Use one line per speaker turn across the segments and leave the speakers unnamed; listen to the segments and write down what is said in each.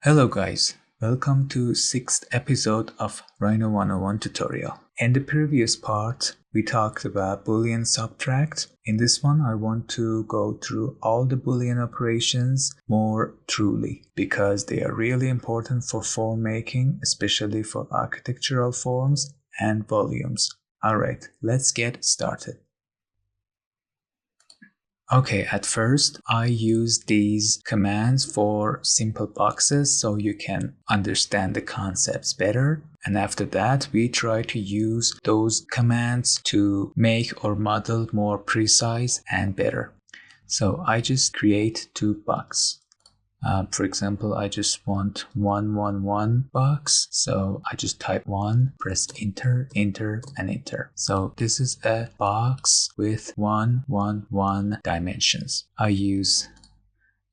Hello guys, welcome to 6th episode of Rhino 101 tutorial. In the previous part, we talked about Boolean Subtract. In this one, I want to go through all the Boolean operations more truly because they are really important for form making, especially for architectural forms and volumes. Alright, let's get started. Okay, at first I use these commands for simple boxes so you can understand the concepts better. And after that, we try to use those commands to make our model more precise and better. So I just create two boxes. For example, I just want 111 box. So I just type 1, press enter, enter, and enter. So this is a box with 111 dimensions. I use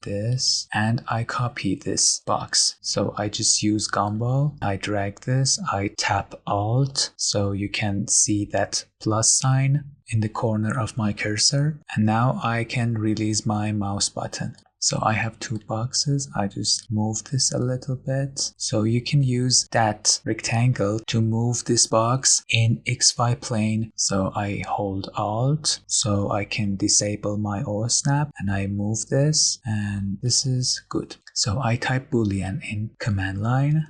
this and I copy this box. So I just use gumball. I drag this, I tap Alt so you can see that plus sign in the corner of my cursor. And now I can release my mouse button. So I have two boxes. I just move this a little bit. So you can use that rectangle to move this box in XY plane. So I hold Alt so I can disable my O snap and I move this and this is good. So I type Boolean in command line.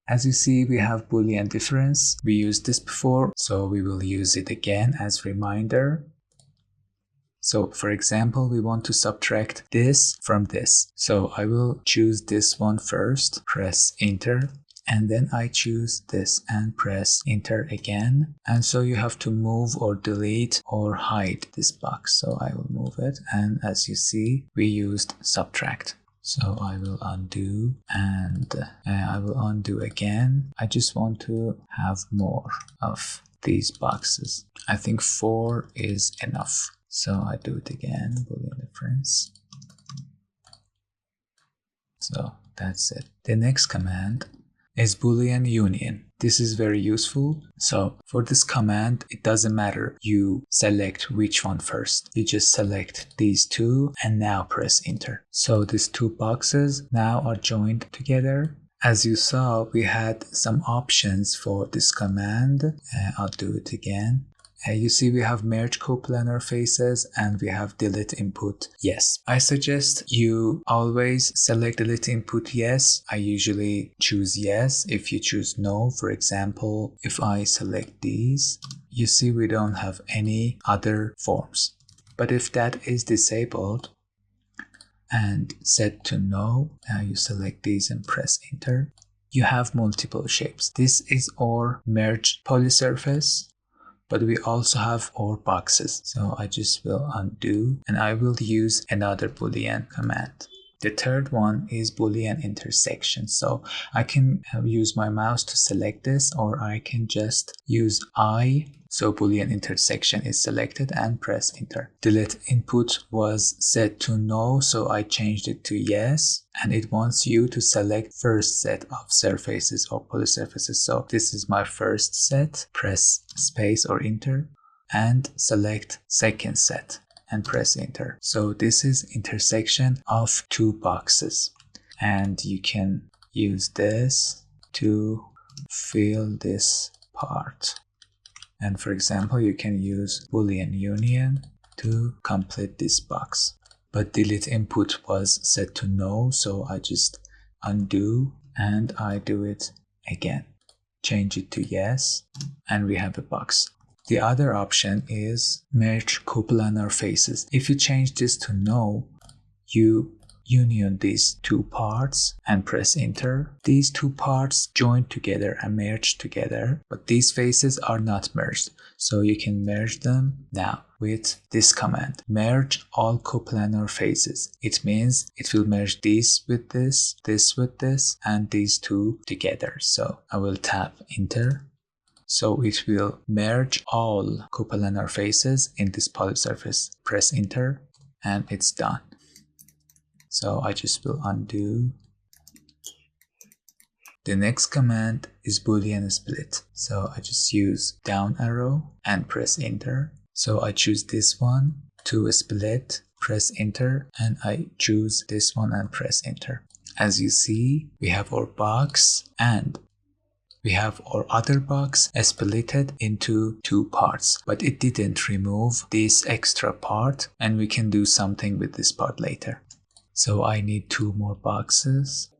As you see, we have Boolean difference. We used this before, so we will use it again as reminder. So for example, we want to subtract this from this. So I will choose this one first, press enter, and then I choose this and press enter again. And so you have to move or delete or hide this box. So I will move it. And as you see, we used subtract. So I will undo and I will undo again. I just want to have more of these boxes. I think 4 is enough. So I do it again, Boolean difference. So that's it. The next command is Boolean Union. This is very useful. So for this command, it doesn't matter you select which one first. You just select these two and now press enter. So these two boxes now are joined together. As you saw, we had some options for this command. I'll do it again. You see we have merge coplanar faces and we have delete input yes. I suggest you always select delete input yes. I usually choose yes. If you choose no, for example, if I select these, you see we don't have any other forms. But if that is disabled and set to no, now you select these and press enter, you have multiple shapes. This is our merged polysurface. But we also have our boxes. So I just will undo and I will use another Boolean command. The third one is Boolean Intersection. So I can use my mouse to select this or I can just use I. So Boolean Intersection is selected and press enter. Delete input was set to no, so I changed it to yes. And it wants you to select first set of surfaces or polysurfaces. So this is my first set. Press space or enter and select second set and press enter. So this is intersection of two boxes. And you can use this to fill this part. And for example, you can use Boolean Union to complete this box. But delete input was set to no, so I just undo and I do it again. Change it to yes, and we have a box. The other option is merge coplanar faces. If you change this to no, you union these two parts and press enter. These two parts join together and merge together, but these faces are not merged. So you can merge them now with this command, merge all coplanar faces. It means it will merge this with this with this, and these two together. So I will tap enter. So it will merge all coplanar faces in this polysurface. Press enter and it's done. So I just will undo. The next command is Boolean Split. So I just use down arrow and press enter. So I choose this one to split, press enter, and I choose this one and press enter. As you see, we have our box and we have our other box splitted into two parts, but it didn't remove this extra part, and we can do something with this part later. So I need two more boxes.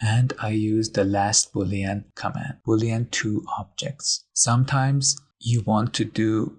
And I use the last Boolean command, Boolean toObjects. Sometimes you want to do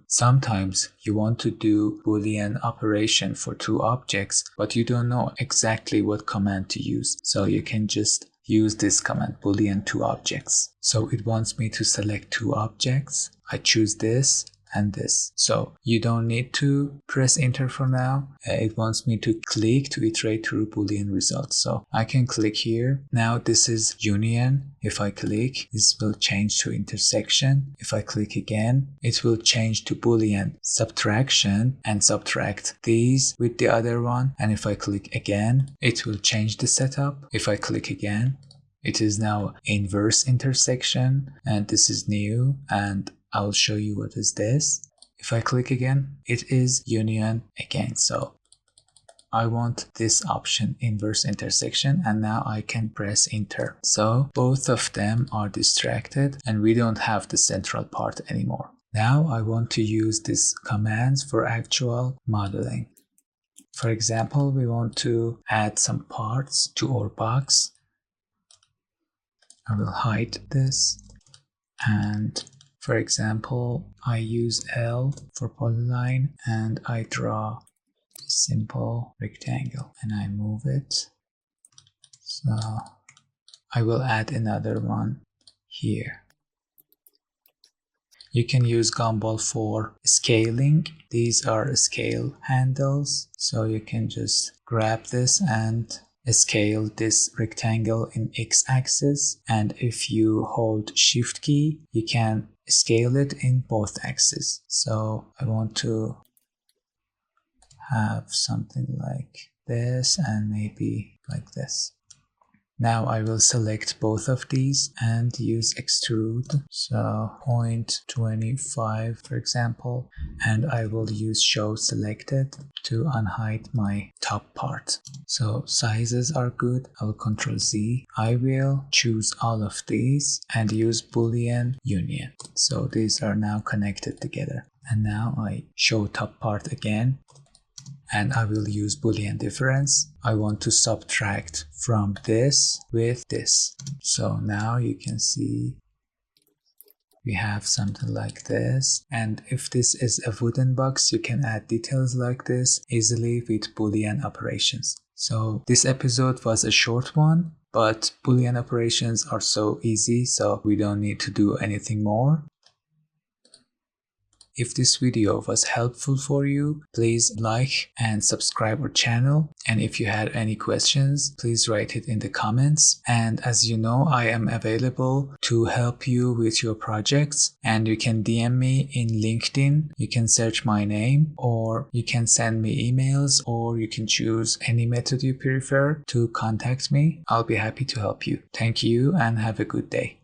Boolean operation for two objects, but you don't know exactly what command to use. So you can just use this command, Boolean toObjects. So it wants me to select two objects. I choose this and this. So you don't need to press enter for now. It wants me to click to iterate through Boolean results. So I can click here. Now this is union. If I click, this will change to intersection. If I click again, it will change to Boolean subtraction and subtract these with the other one. And if I click again, it will change the setup. If I click again, it is now inverse intersection, and this is new, and I'll show you what is this. If I click again, it is union again. So I want this option, inverse intersection, and now I can press enter. So both of them are distracted and we don't have the central part anymore. Now I want to use these commands for actual modeling. For example, we want to add some parts to our box. I will hide this, and for example, I use L for polyline and I draw a simple rectangle and I move it. So I will add another one here. You can use Gumball for scaling. These are scale handles. So you can just grab this and scale this rectangle in x-axis, and if you hold shift key you can scale it in both axes. So I want to have something like this and maybe like this. Now I will select both of these and use extrude, so 0.25 for example, and I will use show selected to unhide my top part. So sizes are good. I will Ctrl Z. I will choose all of these and use Boolean Union. So these are now connected together. And now I show top part again. And I will use Boolean difference. I want to subtract from this with this. So now you can see we have something like this. And if this is a wooden box, you can add details like this easily with Boolean operations. So this episode was a short one, but Boolean operations are so easy, so we don't need to do anything more. If this video was helpful for you, please like and subscribe our channel. And if you had any questions, please write it in the comments. And as you know, I am available to help you with your projects, and you can DM me in LinkedIn. You can search my name, or you can send me emails, or you can choose any method you prefer to contact me. I'll be happy to help you. Thank you and have a good day.